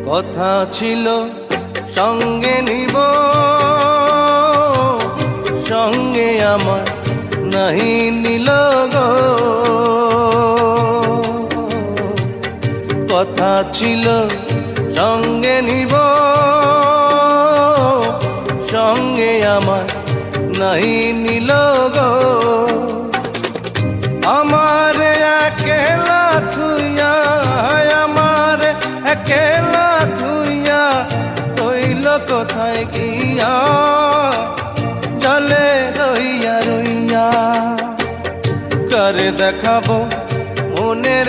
কথা ছিল সঙ্গে নিব, সঙ্গে আমার নাহি নিল গো। কথা ছিল সঙ্গে নিব, সঙ্গে আমার নাহি নিল গো। আমার একেলা থুইয়া, আমার একেলা থুইয়া রইল কোথায় গিয়া, জলে রইয়া রইয়া। কারে দেখাবো মনের